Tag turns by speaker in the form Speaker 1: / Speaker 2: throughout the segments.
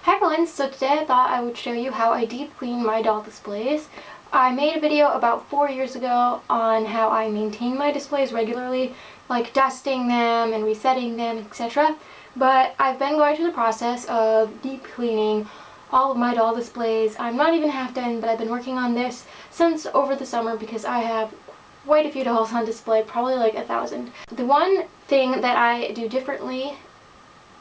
Speaker 1: Hi everyone, so today I thought I would show you how I deep clean my doll displays. I made a video about 4 years ago on how I maintain my displays regularly, like dusting them and resetting them, etc. But I've been going through the process of deep cleaning all of my doll displays. I'm not even half done, but I've been working on this since over the summer because I have quite a few dolls on display, probably like 1,000. The one thing that I do differently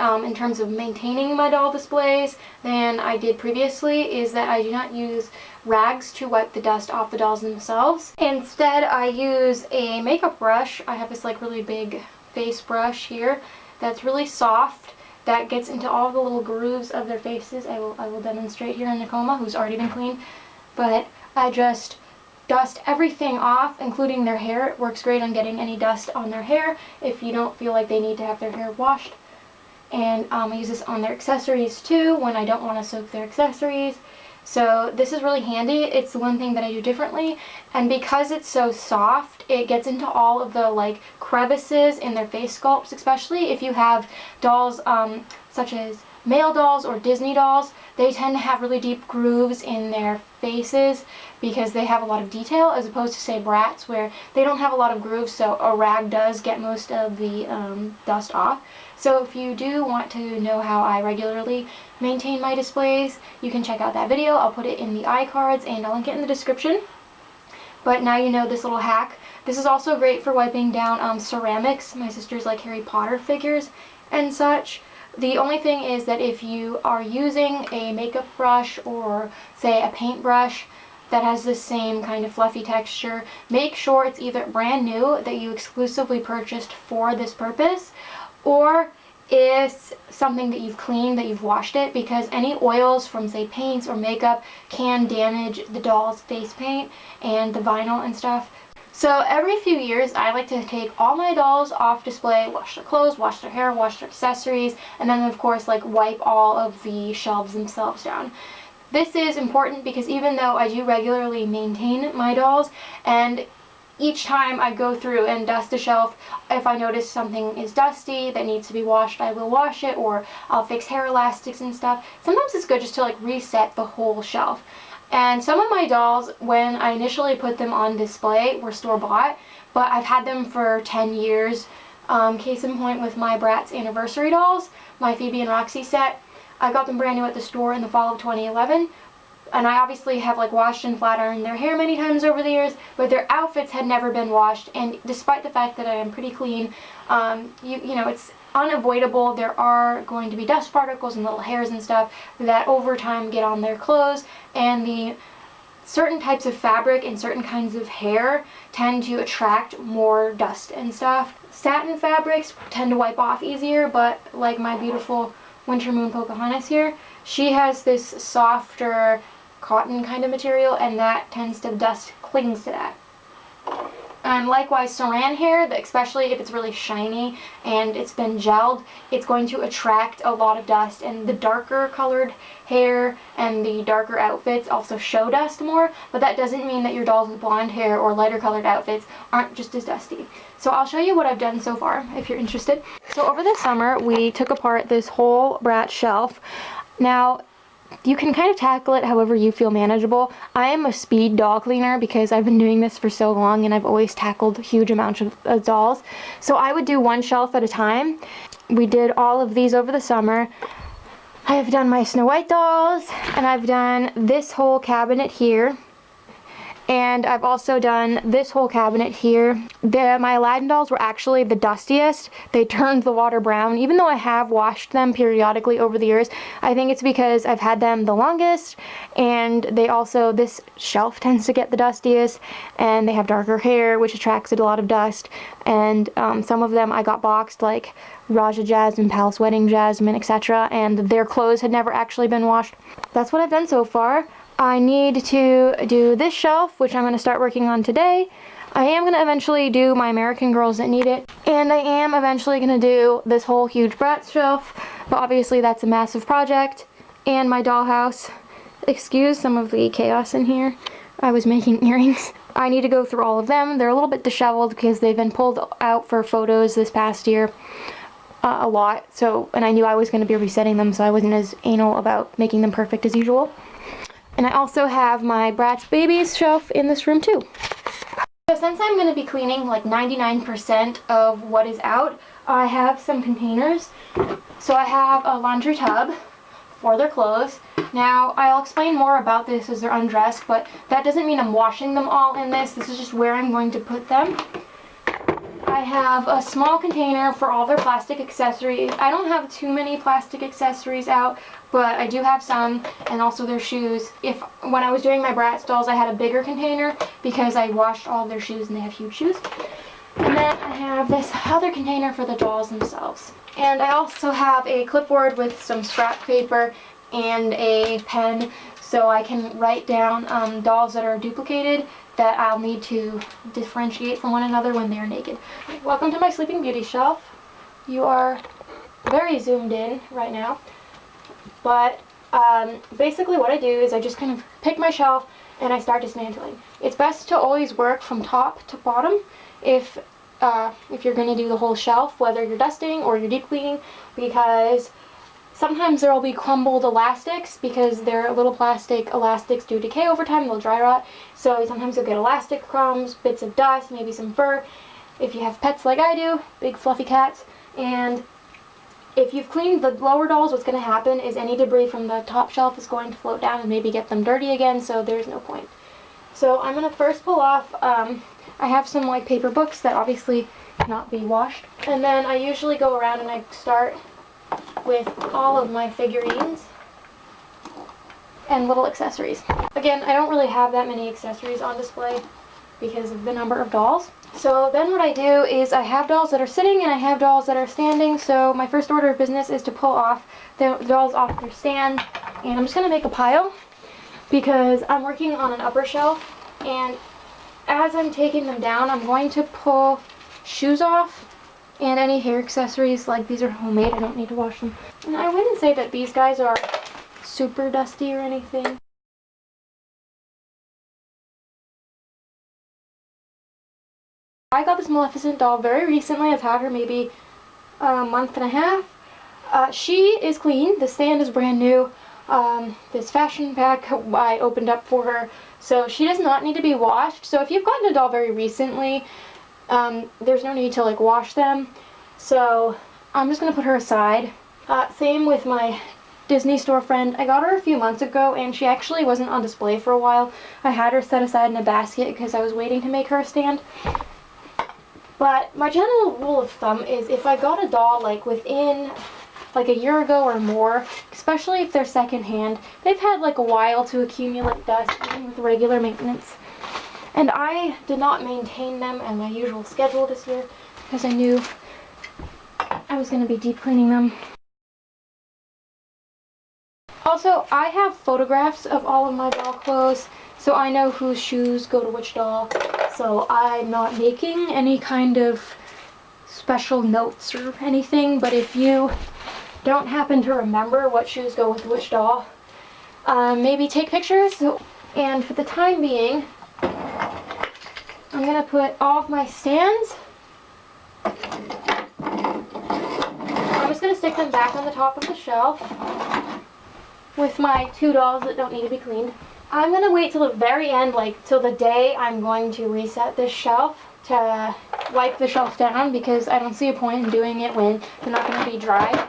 Speaker 1: in terms of maintaining my doll displays than I did previously is that I do not use rags to wipe the dust off the dolls themselves. Instead, I use a makeup brush. I have this like really big face brush here that's really soft, that gets into all the little grooves of their faces. I will demonstrate here in Nakoma, who's already been cleaned. But I just dust everything off, including their hair. It works great on getting any dust on their hair if you don't feel like they need to have their hair washed. And I use this on their accessories too when I don't want to soak their accessories. So this is really handy. It's the one thing that I do differently, and because it's so soft, it gets into all of the like crevices in their face sculpts, especially if you have dolls such as male dolls or Disney dolls. They tend to have really deep grooves in their faces because they have a lot of detail, as opposed to say Bratz where they don't have a lot of grooves, so a rag does get most of the dust off. So if you do want to know how I regularly maintain my displays, you can check out that video. I'll put it in the iCards and I'll link it in the description. But now you know this little hack. This is also great for wiping down ceramics. My sisters like Harry Potter figures and such. The only thing is that if you are using a makeup brush or say a paintbrush that has the same kind of fluffy texture, make sure it's either brand new that you exclusively purchased for this purpose, or it's something that you've cleaned, that you've washed it, because any oils from say paints or makeup can damage the doll's face paint and the vinyl and stuff. So every few years I like to take all my dolls off display, wash their clothes, wash their hair, wash their accessories, and then of course like wipe all of the shelves themselves down. This is important because even though I do regularly maintain my dolls, and each time I go through and dust a shelf, if I notice something is dusty that needs to be washed, I will wash it, or I'll fix hair elastics and stuff. Sometimes it's good just to like reset the whole shelf. And some of my dolls, when I initially put them on display, were store-bought, but I've had them for 10 years. Case in point with my Bratz anniversary dolls, my Phoebe and Roxy set. I got them brand new at the store in the fall of 2011. And I obviously have like washed and flat ironed their hair many times over the years, but their outfits had never been washed. And despite the fact that I am pretty clean, you know, it's unavoidable. There are going to be dust particles and little hairs and stuff that over time get on their clothes, and the certain types of fabric and certain kinds of hair tend to attract more dust and stuff. Satin fabrics tend to wipe off easier, but like my beautiful Winter Moon Pocahontas here, she has this softer cotton kind of material, and that tends to, dust clings to that. And likewise, saran hair, especially if it's really shiny and it's been gelled, it's going to attract a lot of dust. And the darker colored hair and the darker outfits also show dust more, but that doesn't mean that your dolls with blonde hair or lighter colored outfits aren't just as dusty. So I'll show you what I've done so far if you're interested. So over the summer, we took apart this whole Bratz shelf. Now, you can kind of tackle it however you feel manageable. I am a speed doll cleaner because I've been doing this for so long and I've always tackled huge amounts of dolls. So I would do one shelf at a time. We did all of these over the summer. I have done my Snow White dolls, and I've done this whole cabinet here. And I've also done this whole cabinet here. My Aladdin dolls were actually the dustiest. They turned the water brown, even though I have washed them periodically over the years. I think it's because I've had them the longest, and they also, this shelf tends to get the dustiest, and they have darker hair, which attracts a lot of dust. And some of them I got boxed, like Raja Jasmine, Palace Wedding Jasmine, etc., and their clothes had never actually been washed. That's what I've done so far. I need to do this shelf, which I'm going to start working on today. I am going to eventually do my American Girls that need it, and I am eventually going to do this whole huge Bratz shelf, but obviously that's a massive project. And my dollhouse. Excuse some of the chaos in here. I was making earrings. I need to go through all of them. They're a little bit disheveled because they've been pulled out for photos this past year. a lot, and I knew I was going to be resetting them, so I wasn't as anal about making them perfect as usual. And I also have my Bratz Babies shelf in this room too. So since I'm going to be cleaning like 99% of what is out, I have some containers. So I have a laundry tub for their clothes. Now, I'll explain more about this as they're undressed, but that doesn't mean I'm washing them all in this. This is just where I'm going to put them. I have a small container for all their plastic accessories. I don't have too many plastic accessories out, but I do have some, and also their shoes. When I was doing my Bratz dolls, I had a bigger container because I washed all of their shoes and they have huge shoes. And then I have this other container for the dolls themselves. And I also have a clipboard with some scrap paper and a pen so I can write down dolls that are duplicated that I'll need to differentiate from one another when they're naked. Welcome to my Sleeping Beauty shelf. You are very zoomed in right now, but basically what I do is I just kind of pick my shelf and I start dismantling. It's best to always work from top to bottom if you're going to do the whole shelf, whether you're dusting or you're deep cleaning, because sometimes there will be crumbled elastics because they're little plastic elastics do decay over time, they'll dry rot. So sometimes you'll get elastic crumbs, bits of dust, maybe some fur. If you have pets like I do, big fluffy cats, and if you've cleaned the lower dolls, what's going to happen is any debris from the top shelf is going to float down and maybe get them dirty again, so there's no point. So I'm going to first pull off, I have some like paper books that obviously cannot be washed. And then I usually go around and I start with all of my figurines and little accessories. Again, I don't really have that many accessories on display because of the number of dolls. So then what I do is I have dolls that are sitting and I have dolls that are standing. So my first order of business is to pull off the dolls off their stand. And I'm just going to make a pile because I'm working on an upper shelf. And as I'm taking them down, I'm going to pull shoes off and any hair accessories. Like, these are homemade, I don't need to wash them. And I wouldn't say that these guys are super dusty or anything. I got this Maleficent doll very recently. I've had her maybe a month and a half. She is clean. The stand is brand new. This fashion pack I opened up for her. So she does not need to be washed. So if you've gotten a doll very recently, there's no need to like wash them. So I'm just going to put her aside. Same with my Disney store friend. I got her a few months ago and she actually wasn't on display for a while. I had her set aside in a basket because I was waiting to make her a stand. But my general rule of thumb is if I got a doll like within like a year ago or more, especially if they're secondhand, they've had like a while to accumulate dust even with regular maintenance. And I did not maintain them on my usual schedule this year because I knew I was going to be deep cleaning them. Also, I have photographs of all of my doll clothes, so I know whose shoes go to which doll. So I'm not making any kind of special notes or anything, but if you don't happen to remember what shoes go with which doll, maybe take pictures. And for the time being, I'm going to put all of my stands. I'm just going to stick them back on the top of the shelf with my two dolls that don't need to be cleaned. I'm going to wait till the very end, like till the day I'm going to reset this shelf to wipe the shelf down because I don't see a point in doing it when they're not going to be dry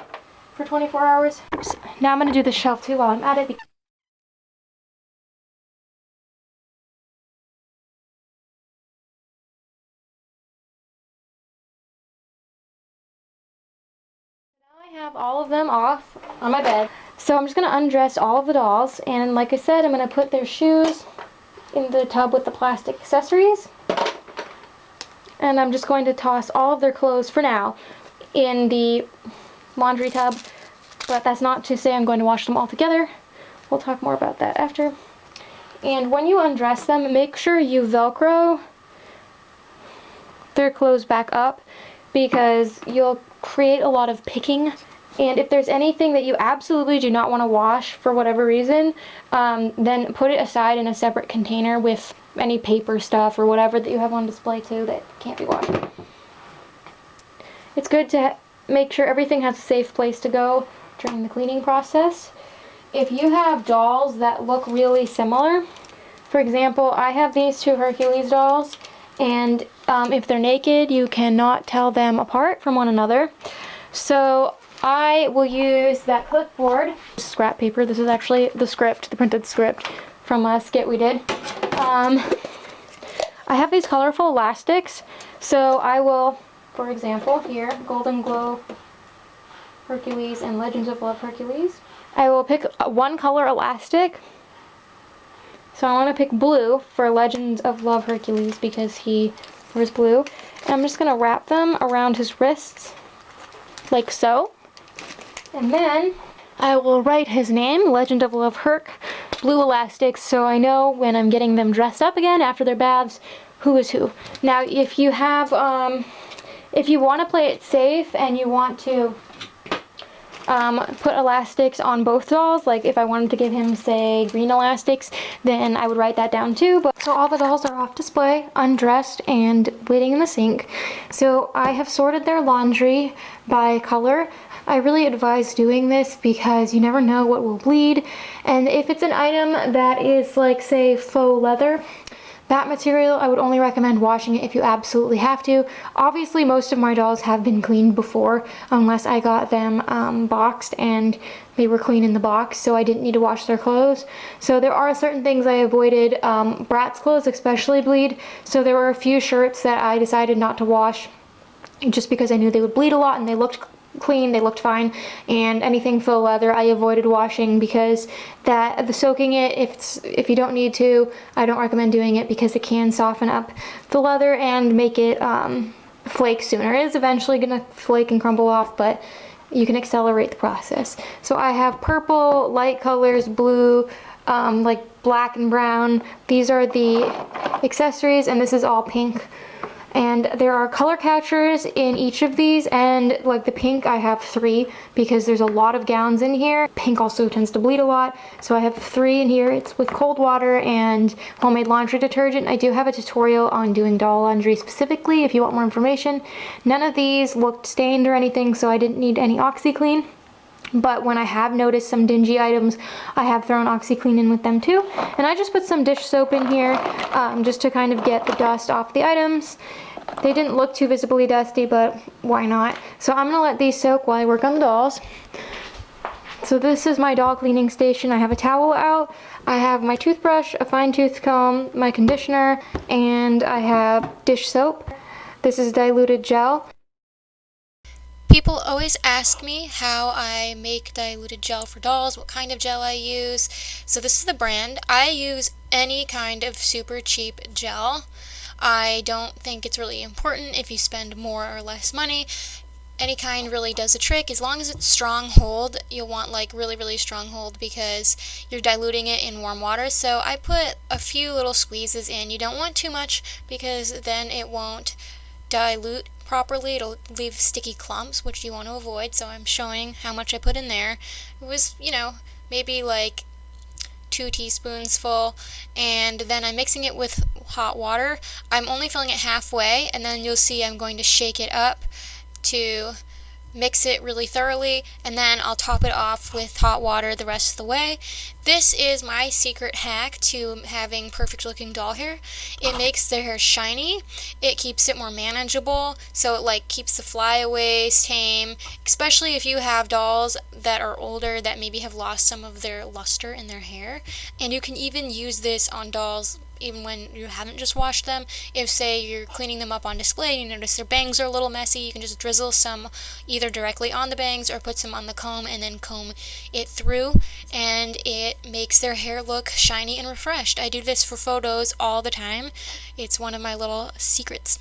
Speaker 1: for 24 hours. Oops. Now I'm going to do the shelf too while I'm at it. I have all of them off on my bed. So I'm just going to undress all of the dolls, and like I said, I'm going to put their shoes in the tub with the plastic accessories. And I'm just going to toss all of their clothes for now in the laundry tub, but that's not to say I'm going to wash them all together. We'll talk more about that after. And when you undress them, make sure you Velcro their clothes back up because you'll create a lot of picking. And if there's anything that you absolutely do not want to wash for whatever reason, then put it aside in a separate container with any paper stuff or whatever that you have on display too that can't be washed. It's good to make sure everything has a safe place to go during the cleaning process. If you have dolls that look really similar, for example, I have these two Hercules dolls, and if they're naked, you cannot tell them apart from one another. So I will use that clipboard, scrap paper. This is actually the script, the printed script from a skit we did. I have these colorful elastics, so I will, for example, here, Golden Glow Hercules and Legends of Love Hercules. I will pick one color elastic. So I want to pick blue for Legends of Love Hercules because he wears blue. And I'm just going to wrap them around his wrists, like so. And then I will write his name, Legend of Love Herc, blue elastics, so I know when I'm getting them dressed up again after their baths, who is who. Now, if you have, if you want to play it safe and you want to put elastics on both dolls, like if I wanted to give him, say, green elastics, then I would write that down too. But so all the dolls are off display, undressed, and waiting in the sink. So I have sorted their laundry by color. I really advise doing this because you never know what will bleed. And if it's an item that is like, say, faux leather, that material, I would only recommend washing it if you absolutely have to. Obviously, most of my dolls have been cleaned before, unless I got them boxed and they were clean in the box, so I didn't need to wash their clothes. So there are certain things I avoided. Brat's clothes especially bleed, so there were a few shirts that I decided not to wash just because I knew they would bleed a lot, and they looked clean, they looked fine. And anything faux leather I avoided washing because the soaking it, if you don't need to, I don't recommend doing it because it can soften up the leather and make it flake sooner. It is eventually gonna flake and crumble off, but you can accelerate the process. So I have purple, light colors, blue, like black and brown. These are the accessories, and this is all pink. And there are color catchers in each of these, and like the pink, I have 3 because there's a lot of gowns in here. Pink also tends to bleed a lot, so I have 3 in here. It's with cold water and homemade laundry detergent. I do have a tutorial on doing doll laundry specifically if you want more information. None of these looked stained or anything, so I didn't need any OxiClean. But when I have noticed some dingy items, I have thrown OxiClean in with them too. And I just put some dish soap in here just to kind of get the dust off the items. They didn't look too visibly dusty, but why not? So I'm gonna let these soak while I work on the dolls. So this is my doll cleaning station. I have a towel out, I have my toothbrush, a fine tooth comb, my conditioner, and I have dish soap. This is diluted gel.
Speaker 2: People always ask me how I make diluted gel for dolls, what kind of gel I use. So this is the brand. I use any kind of super cheap gel. I don't think it's really important if you spend more or less money. Any kind really does the trick. As long as it's strong hold, you'll want like really strong hold because you're diluting it in warm water. So I put a few little squeezes in. You don't want too much because then it won't dilute properly. It'll leave sticky clumps, which you want to avoid. So I'm showing how much I put in there. It was, maybe like 2 teaspoons full, and then I'm mixing it with hot water. I'm only filling it halfway, and then you'll see I'm going to shake it up to mix it really thoroughly, and then I'll top it off with hot water the rest of the way. This is my secret hack to having perfect looking doll hair. It makes their hair shiny, it keeps it more manageable, so it like keeps the flyaways tame, especially if you have dolls that are older that maybe have lost some of their luster in their hair. And you can even use this on dolls even when you haven't just washed them. If, say, you're cleaning them up on display and you notice their bangs are a little messy, you can just drizzle some either directly on the bangs or put some on the comb and then comb it through, and it makes their hair look shiny and refreshed. I do this for photos all the time. It's one of my little secrets.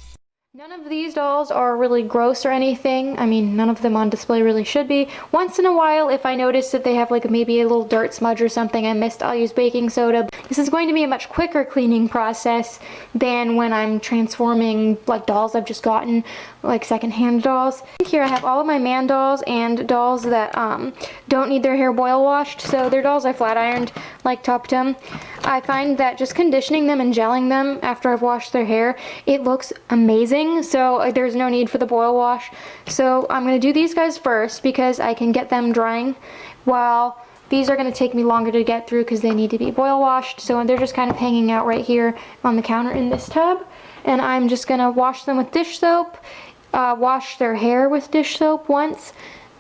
Speaker 1: None of these dolls are really gross or anything. I mean, none of them on display really should be. Once in a while, if I notice that they have like maybe a little dirt smudge or something I missed, I'll use baking soda. This is going to be a much quicker cleaning process than when I'm transforming like dolls I've just gotten, like secondhand dolls. Here I have all of my man dolls and dolls that don't need their hair boil washed. So they're dolls I flat ironed, like topped them. I find that just conditioning them and gelling them after I've washed their hair, it looks amazing. resetting, so there's no need for the boil wash. So I'm going to do these guys first because I can get them drying, while these are going to take me longer to get through because they need to be boil washed. So they're just kind of hanging out right here on the counter in this tub. And I'm just going to wash them with dish soap, wash their hair with dish soap once,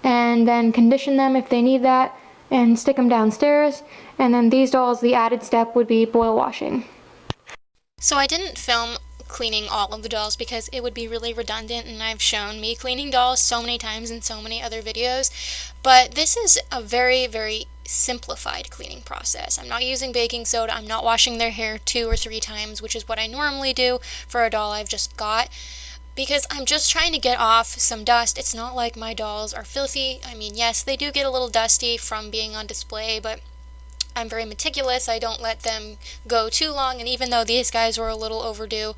Speaker 1: and then condition them if they need that, and stick them downstairs. And then these dolls, the added step would be boil washing.
Speaker 2: So I didn't film cleaning all of the dolls because it would be really redundant, and I've shown me cleaning dolls so many times in so many other videos. But this is a very, very simplified cleaning process. I'm not using baking soda. I'm not washing their hair 2 or 3 times, which is what I normally do for a doll I've just got, because I'm just trying to get off some dust. It's not like my dolls are filthy. I mean, yes, they do get a little dusty from being on display, but I'm very meticulous. I don't let them go too long, and even though these guys were a little overdue,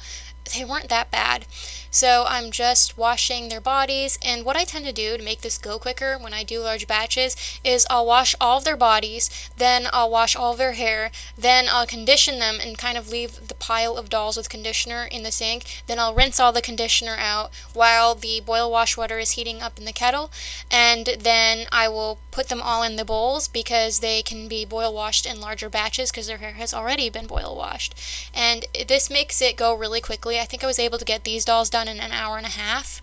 Speaker 2: they weren't that bad. So I'm just washing their bodies, and what I tend to do to make this go quicker when I do large batches is I'll wash all of their bodies, then I'll wash all of their hair, then I'll condition them and kind of leave the pile of dolls with conditioner in the sink, then I'll rinse all the conditioner out while the boil wash water is heating up in the kettle, and then I will put them all in the bowls because they can be boil washed in larger batches because their hair has already been boil washed. And this makes it go really quickly. I think I was able to get these dolls done in an hour and a half.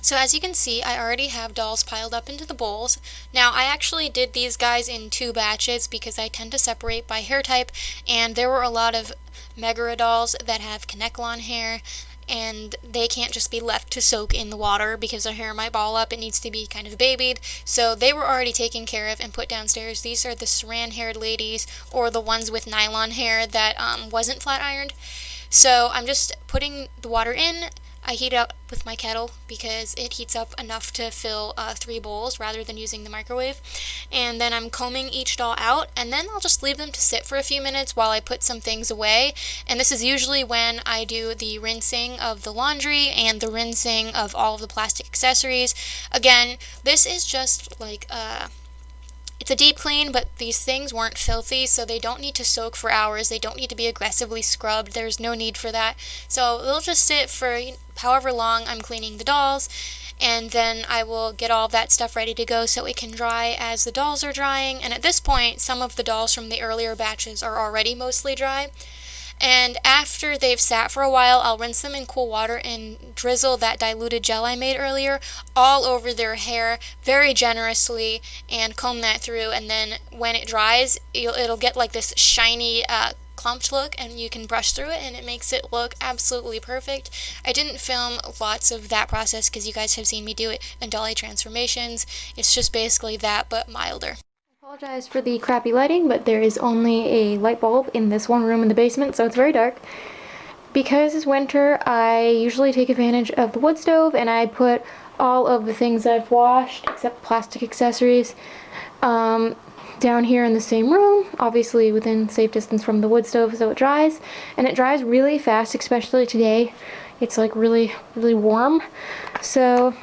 Speaker 2: So as you can see, I already have dolls piled up into the bowls. Now I actually did these guys in 2 batches because I tend to separate by hair type, and there were a lot of Megara dolls that have Kanekalon hair, and they can't just be left to soak in the water because their hair might ball up. It needs to be kind of babied. So they were already taken care of and put downstairs. These are the saran-haired ladies, or the ones with nylon hair that wasn't flat ironed. So I'm just putting the water in. I heat it up with my kettle because it heats up enough to fill 3 bowls rather than using the microwave. And then I'm combing each doll out, and then I'll just leave them to sit for a few minutes while I put some things away. And this is usually when I do the rinsing of the laundry and the rinsing of all of the plastic accessories. Again, this is just like it's a deep clean, but these things weren't filthy, so they don't need to soak for hours. They don't need to be aggressively scrubbed. There's no need for that. So they'll just sit for however long I'm cleaning the dolls, and then I will get all of that stuff ready to go so it can dry as the dolls are drying. And at this point, some of the dolls from the earlier batches are already mostly dry. And after they've sat for a while, I'll rinse them in cool water and drizzle that diluted gel I made earlier all over their hair very generously and comb that through. And then when it dries, it'll get like this shiny clumped look, and you can brush through it and it makes it look absolutely perfect. I didn't film lots of that process because you guys have seen me do it in Dolly transformations. It's just basically that, but milder.
Speaker 1: I apologize for the crappy lighting, but there is only a light bulb in this one room in the basement, so it's very dark. Because it's winter, I usually take advantage of the wood stove, and I put all of the things I've washed, except plastic accessories, down here in the same room, obviously within safe distance from the wood stove, so it dries. And it dries really fast, especially today. It's like really, really warm. So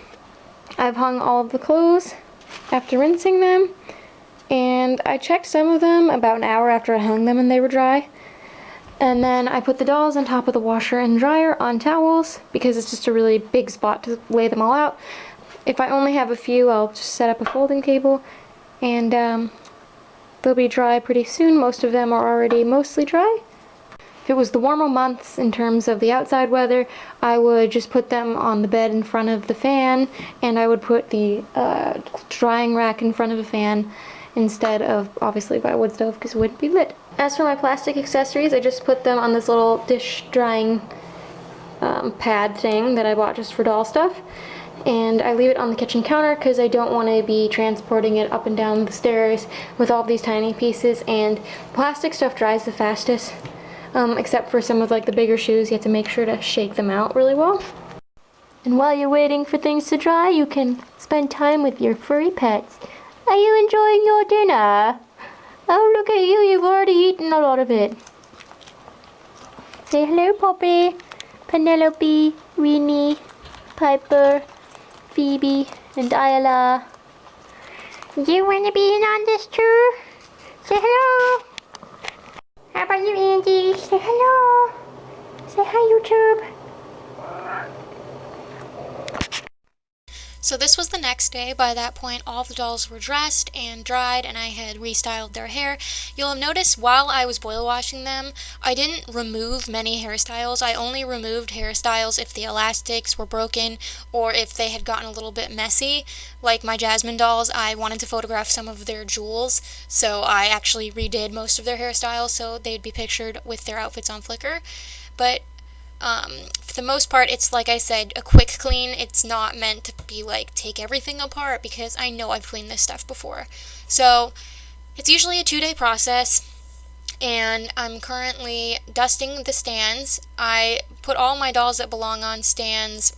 Speaker 1: I've hung all of the clothes after rinsing them. And I checked some of them about an hour after I hung them and they were dry. And then I put the dolls on top of the washer and dryer on towels because it's just a really big spot to lay them all out. If I only have a few, I'll just set up a folding table, and they'll be dry pretty soon. Most of them are already mostly dry. If it was the warmer months in terms of the outside weather, I would just put them on the bed in front of the fan, and I would put the drying rack in front of the fan instead of obviously by a wood stove because it wouldn't be lit. As for my plastic accessories, I just put them on this little dish drying pad thing that I bought just for doll stuff, and I leave it on the kitchen counter because I don't want to be transporting it up and down the stairs with all these tiny pieces, and plastic stuff dries the fastest, except for some of like the bigger shoes. You have to make sure to shake them out really well. And while you're waiting for things to dry, you can spend time with your furry pets. Are you enjoying your dinner? Oh, look at you, you've already eaten a lot of it. Say hello, Poppy, Penelope, Winnie, Piper, Phoebe, and Ayla. You want to be in on this too? Say hello. How about you, Angie? Say hello. Say hi, YouTube.
Speaker 2: So this was the next day. By that point, all the dolls were dressed and dried, and I had restyled their hair. You'll have noticed while I was boil washing them, I didn't remove many hairstyles. I only removed hairstyles if the elastics were broken or if they had gotten a little bit messy. Like my Jasmine dolls, I wanted to photograph some of their jewels, so I actually redid most of their hairstyles so they'd be pictured with their outfits on Flickr. But for the most part, it's like I said, a quick clean. It's not meant to be like take everything apart because I know I've cleaned this stuff before. So it's usually a 2-day process, and I'm currently dusting the stands. I put all my dolls that belong on stands,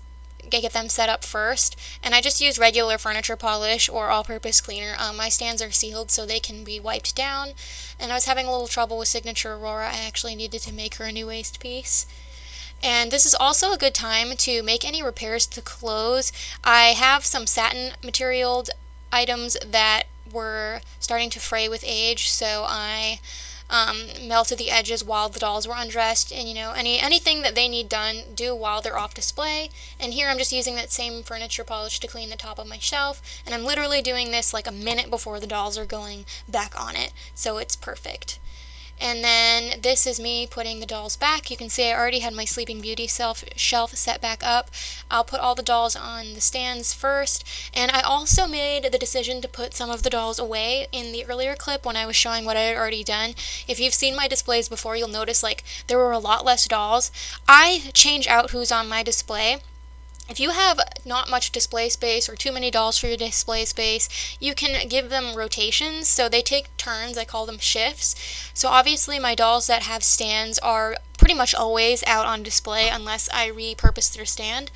Speaker 2: get them set up first, and I just use regular furniture polish or all-purpose cleaner. My stands are sealed so they can be wiped down, and I was having a little trouble with Signature Aurora. I actually needed to make her a new waist piece. And this is also a good time to make any repairs to clothes. I have some satin material items that were starting to fray with age, so I melted the edges while the dolls were undressed, and anything that they need done, do while they're off display. And here I'm just using that same furniture polish to clean the top of my shelf, and I'm literally doing this like a minute before the dolls are going back on it, so it's perfect. And then this is me putting the dolls back. You can see I already had my Sleeping Beauty shelf set back up. I'll put all the dolls on the stands first, and I also made the decision to put some of the dolls away in the earlier clip when I was showing what I had already done. If you've seen my displays before, you'll notice like there were a lot less dolls. I change out who's on my display. If you have not much display space or too many dolls for your display space, you can give them rotations, so they take turns. I call them shifts. So obviously my dolls that have stands are pretty much always out on display unless I repurpose their stand.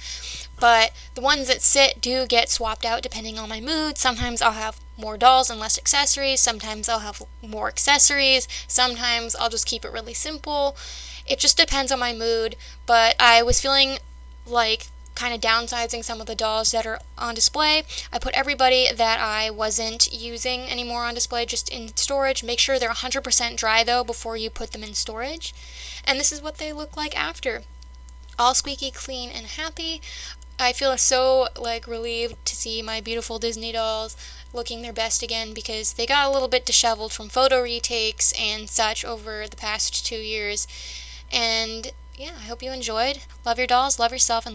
Speaker 2: But the ones that sit do get swapped out depending on my mood. Sometimes I'll have more dolls and less accessories. Sometimes I'll have more accessories. Sometimes I'll just keep it really simple. It just depends on my mood, but I was feeling like kind of downsizing some of the dolls that are on display. I put everybody that I wasn't using anymore on display just in storage. Make sure they're 100% dry though before you put them in storage. And this is what they look like after. All squeaky clean and happy. I feel so relieved to see my beautiful Disney dolls looking their best again because they got a little bit disheveled from photo retakes and such over the past 2 years. And yeah, I hope you enjoyed. Love your dolls, love yourself, and